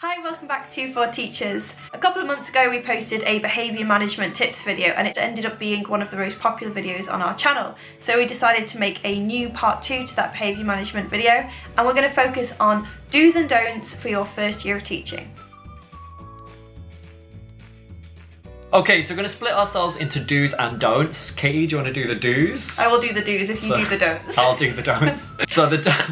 Hi, welcome back to For Teachers. A couple of months ago we posted a behaviour management tips video and it ended up being one of the most popular videos on our channel. So we decided to make a new part 2 to that behaviour management video, and we're going to focus on do's and don'ts for your first year of teaching. Okay, so we're going to split ourselves into do's and don'ts. Katie, do you want to do the do's? I will do the do's if you do the don'ts. I'll do the don'ts. So the don'ts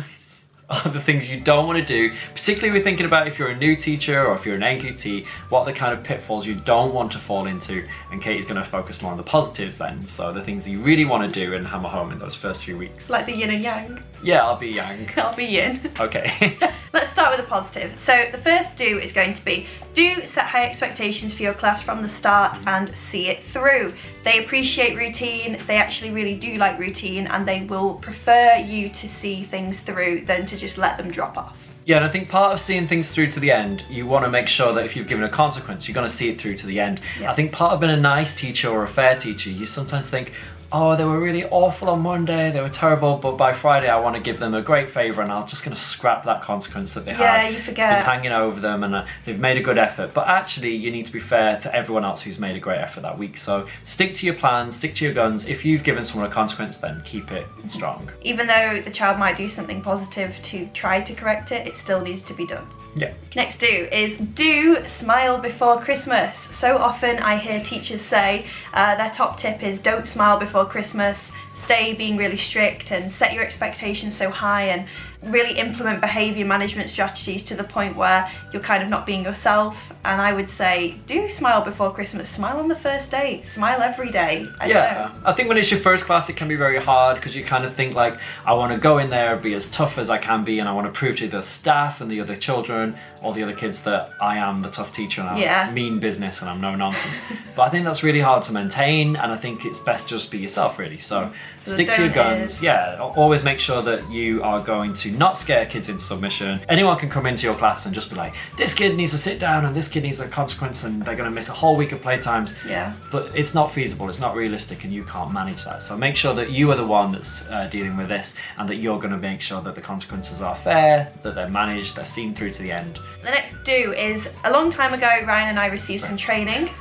are the things you don't want to do, particularly we're thinking about if you're a new teacher or if you're an NQT, what are the kind of pitfalls you don't want to fall into, and Katie's going to focus more on the positives then, so the things you really want to do and hammer home in those first few weeks. Like the yin and yang. Yeah, I'll be yang. I'll be yin. Okay. Let's start with the positive. So the first do is going to be, do set high expectations for your class from the start and see it through. They appreciate routine, they actually really do like routine, and they will prefer you to see things through than to just let them drop off. Yeah, and I think part of seeing things through to the end, you want to make sure that if you've given a consequence, you're going to see it through to the end. Yeah. I think part of being a nice teacher or a fair teacher, you sometimes think, oh, they were really awful on Monday, they were terrible, but by Friday I want to give them a great favour and I'm just going to scrap that consequence that they had. Yeah, you forget. It's been hanging over them and they've made a good effort. But actually, you need to be fair to everyone else who's made a great effort that week. So stick to your plans, stick to your guns. If you've given someone a consequence, then keep it strong. Even though the child might do something positive to try to correct it, it still needs to be done. Yeah. Next do is do smile before Christmas. So often I hear teachers say their top tip is don't smile before Christmas, stay being really strict and set your expectations so high and really implement behaviour management strategies to the point where you're kind of not being yourself. And I would say do smile before Christmas. Smile on the first day, smile every day. I think when it's your first class it can be very hard because you kind of think like, I want to go in there, be as tough as I can be, and I want to prove to the staff and the other children, all the other kids, that I am the tough teacher and I mean business and I'm no nonsense. But I think that's really hard to maintain, and I think it's best to just be yourself really. So stick to your guns. Yeah, always make sure that you are going to not scare kids into submission. Anyone can come into your class and just be like, this kid needs to sit down and this kid needs a consequence and they're going to miss a whole week of playtimes. Yeah. But it's not feasible, it's not realistic, and you can't manage that. So make sure that you are the one that's dealing with this, and that you're going to make sure that the consequences are fair, that they're managed, they're seen through to the end. The next do is, a long time ago Ryan and I received some training.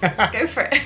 Go for it.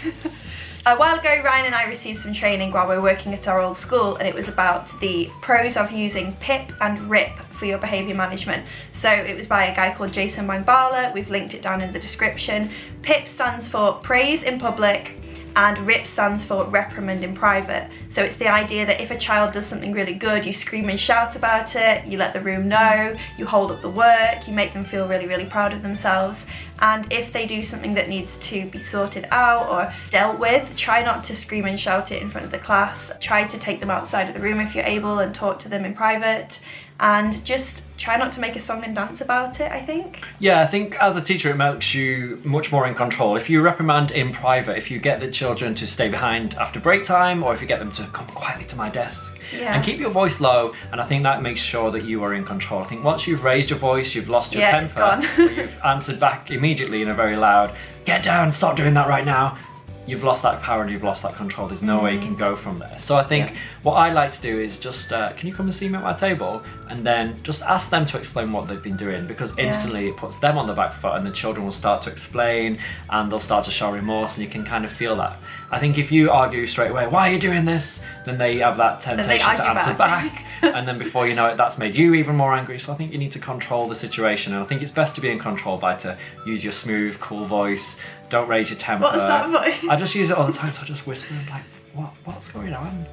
A while ago, Ryan and I received some training while we were working at our old school, and it was about the pros of using PIP and RIP for your behaviour management. So it was by a guy called Jason Wangbala. We've linked it down in the description. PIP stands for praise in public, and RIP stands for reprimand in private. So it's the idea that if a child does something really good, you scream and shout about it, you let the room know, you hold up the work, you make them feel really, really proud of themselves. And if they do something that needs to be sorted out or dealt with, try not to scream and shout it in front of the class. Try to take them outside of the room if you're able and talk to them in private. And just try not to make a song and dance about it, I think. Yeah, I think as a teacher it makes you much more in control. If you reprimand in private, if you get the children to stay behind after break time, or if you get them to come quietly to my desk, and keep your voice low, and I think that makes sure that you are in control. I think once you've raised your voice, you've lost your temper, or you've answered back immediately in a very loud, get down, stop doing that right now, you've lost that power and you've lost that control. There's no way you can go from there. So I think what I like to do is just, can you come and see me at my table? And then just ask them to explain what they've been doing, because instantly it puts them on the back foot and the children will start to explain and they'll start to show remorse, and you can kind of feel that. I think if you argue straight away, why are you doing this? Then they have that temptation to answer back. And then before you know it, that's made you even more angry. So I think you need to control the situation, and I think it's best to be in control by to use your smooth, cool voice. Don't raise your temper. What's that voice? I just use it all the time, so I just whisper and like, what's going on?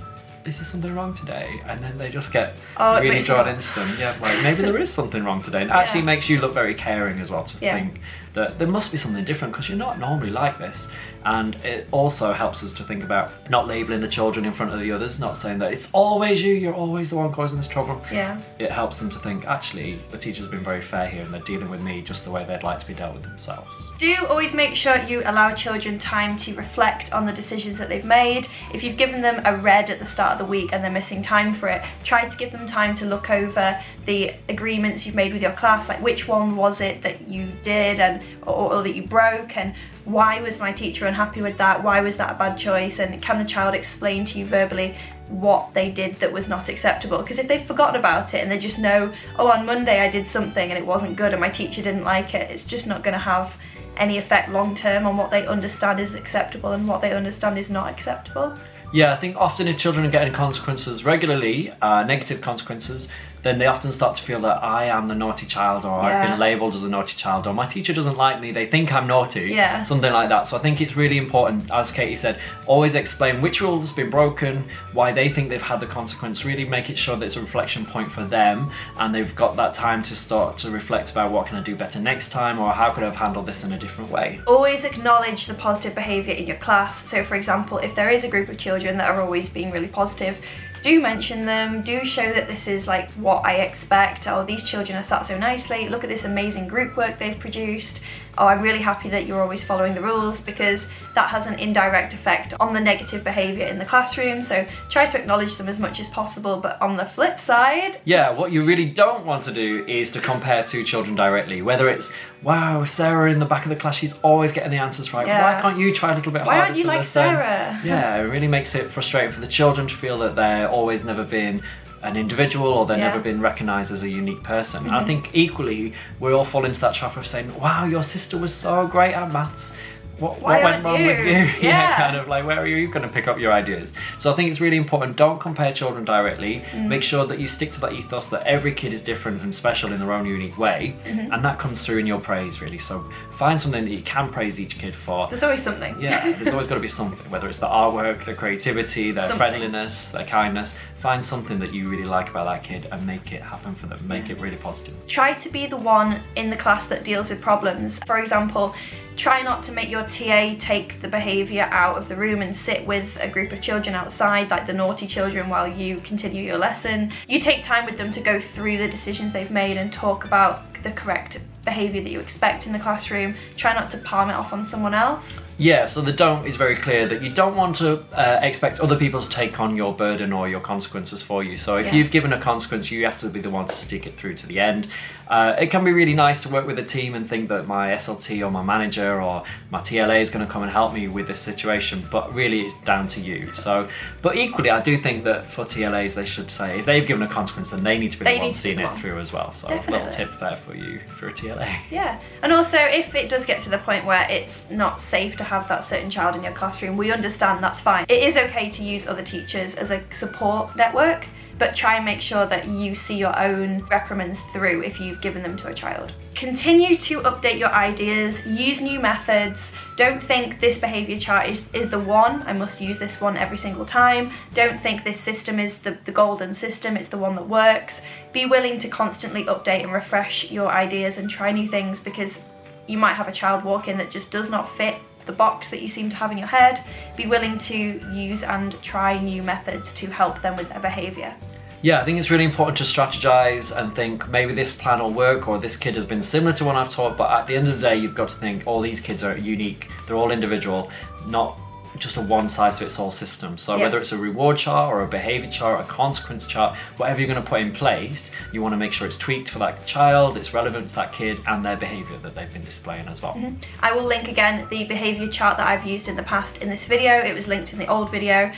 Is there something wrong today? And then they just get really drawn into them. Yeah, like maybe there is something wrong today. And it actually makes you look very caring as well, to think that there must be something different because you're not normally like this. And it also helps us to think about not labelling the children in front of the others, not saying that it's always you, you're always the one causing this trouble. Yeah. It helps them to think, actually, the teacher's been very fair here and they're dealing with me just the way they'd like to be dealt with themselves. Do always make sure you allow children time to reflect on the decisions that they've made. If you've given them a red at the start of the week and they're missing time for it, try to give them time to look over the agreements you've made with your class, like which one was it that you did and or that you broke, and why was my teacher unhappy with that? Why was that a bad choice? And can the child explain to you verbally what they did that was not acceptable. Because if they've forgotten about it and they just know, oh, on Monday I did something and it wasn't good and my teacher didn't like it, it's just not going to have any effect long term on what they understand is acceptable and what they understand is not acceptable. Yeah, I think often if children are getting consequences regularly, negative consequences, then they often start to feel that I am the naughty child, or I've been labelled as a naughty child, or my teacher doesn't like me, they think I'm naughty, something like that. So I think it's really important, as Katie said, always explain which rule has been broken, why they think they've had the consequence, really make it sure that it's a reflection point for them, and they've got that time to start to reflect about what can I do better next time, or how could I have handled this in a different way. Always acknowledge the positive behaviour in your class. So for example, if there is a group of children that are always being really positive, do mention them, do show that this is like what I expect. Oh, these children are sat so nicely, look at this amazing group work they've produced. Oh, I'm really happy that you're always following the rules, because that has an indirect effect on the negative behaviour in the classroom. So try to acknowledge them as much as possible, but on the flip side... Yeah, what you really don't want to do is to compare two children directly, whether it's, wow, Sarah in the back of the class, she's always getting the answers right. Why can't you try a little bit harder? Why aren't you like Sarah? Yeah, it really makes it frustrating for the children to feel that they're always never been an individual, or they've never been recognised as a unique person. And I think equally we all fall into that trap of saying, wow, your sister was so great at maths, what went wrong with you? Yeah, kind of like, where are you going to pick up your ideas? So I think it's really important, don't compare children directly. Make sure that you stick to that ethos that every kid is different and special in their own unique way, and that comes through in your praise, really. So find something that you can praise each kid for. There's always something. Yeah, there's always got to be something, whether it's the artwork, the creativity, their friendliness, their kindness. Find something that you really like about that kid and make it happen for them, make it really positive. Try to be the one in the class that deals with problems. For example, try not to make your TA take the behaviour out of the room and sit with a group of children outside, like the naughty children, while you continue your lesson. You take time with them to go through the decisions they've made and talk about the correct behaviour that you expect in the classroom. Try not to palm it off on someone else. Yeah, so the don't is very clear, that you don't want to expect other people to take on your burden or your consequences for you. So if you've given a consequence, you have to be the one to stick it through to the end. It can be really nice to work with a team and think that my SLT or my manager or my TLA is going to come and help me with this situation, but really it's down to you. So, but equally, I do think that for TLAs, they should say, if they've given a consequence, then they need to be the one seeing it through as well. So a little tip there for you for a TLA. Yeah, and also if it does get to the point where it's not safe to have that certain child in your classroom, we understand, that's fine. It is okay to use other teachers as a support network, but try and make sure that you see your own reprimands through if you've given them to a child. Continue to update your ideas, use new methods. Don't think this behaviour chart is the one, I must use this one every single time. Don't think this system is the golden system, it's the one that works. Be willing to constantly update and refresh your ideas and try new things, because you might have a child walk in that just does not fit the box that you seem to have in your head. Be willing to use and try new methods to help them with their behaviour. Yeah, I think it's really important to strategize and think maybe this plan will work, or this kid has been similar to one I've taught, but at the end of the day you've got to think all these kids are unique, they're all individual, not just a one-size-fits-all system. So whether it's a reward chart or a behaviour chart, a consequence chart, whatever you're going to put in place, you want to make sure it's tweaked for that child, it's relevant to that kid and their behaviour that they've been displaying as well. I will link again the behaviour chart that I've used in the past in this video. It was linked in the old video.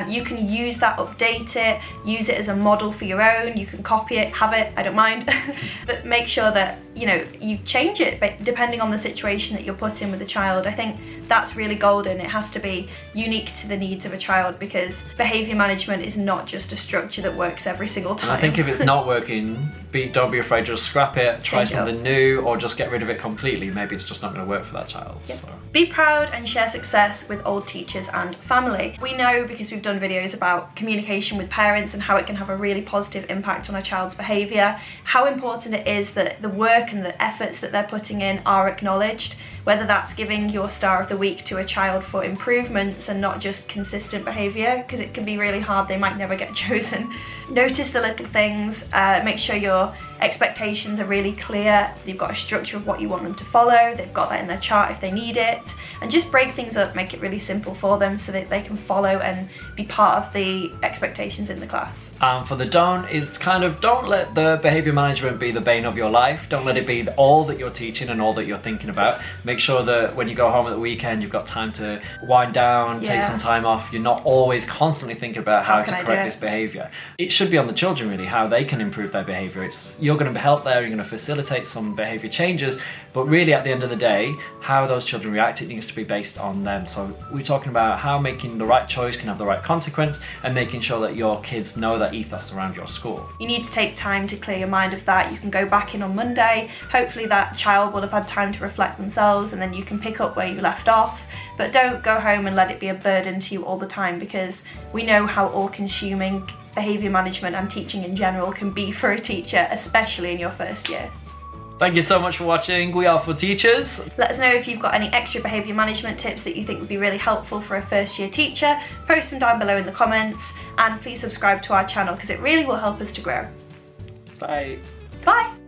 You can use that, update it, use it as a model for your own. You can copy it, have it, I don't mind. But make sure that, you know, you change it depending on the situation that you're put in with the child. I think that's really golden. It has to be unique to the needs of a child, because behaviour management is not just a structure that works every single time. And I think if it's not working, don't be afraid to just scrap it, try something new, or just get rid of it completely. Maybe it's just not going to work for that child. So. Be proud and share success with old teachers and family. We know, because we've done videos about communication with parents and how it can have a really positive impact on a child's behaviour, how important it is that the work and the efforts that they're putting in are acknowledged, whether that's giving your star of the week to a child for improvements and not just consistent behaviour, because it can be really hard, they might never get chosen. Notice the little things, make sure you're expectations are really clear, you've got a structure of what you want them to follow, they've got that in their chart if they need it, and just break things up, make it really simple for them so that they can follow and be part of the expectations in the class. For the don't is kind of, don't let the behaviour management be the bane of your life. Don't let it be all that you're teaching and all that you're thinking about. Make sure that when you go home at the weekend, you've got time to wind down, take some time off. You're not always constantly thinking about how to correct this behaviour. It should be on the children really, how they can improve their behaviour. You're going to help there, you're going to facilitate some behaviour changes, but really at the end of the day, how those children react, it needs to be based on them. So we're talking about how making the right choice can have the right consequence, and making sure that your kids know that ethos around your school. You need to take time to clear your mind of that. You can go back in on Monday. Hopefully that child will have had time to reflect themselves, and then you can pick up where you left off. But don't go home and let it be a burden to you all the time, because we know how all-consuming behaviour management and teaching in general can be for a teacher, especially in your first year. Thank you so much for watching. We are for teachers. Let us know if you've got any extra behaviour management tips that you think would be really helpful for a first year teacher. Post them down below in the comments, and please subscribe to our channel because it really will help us to grow. Bye. Bye.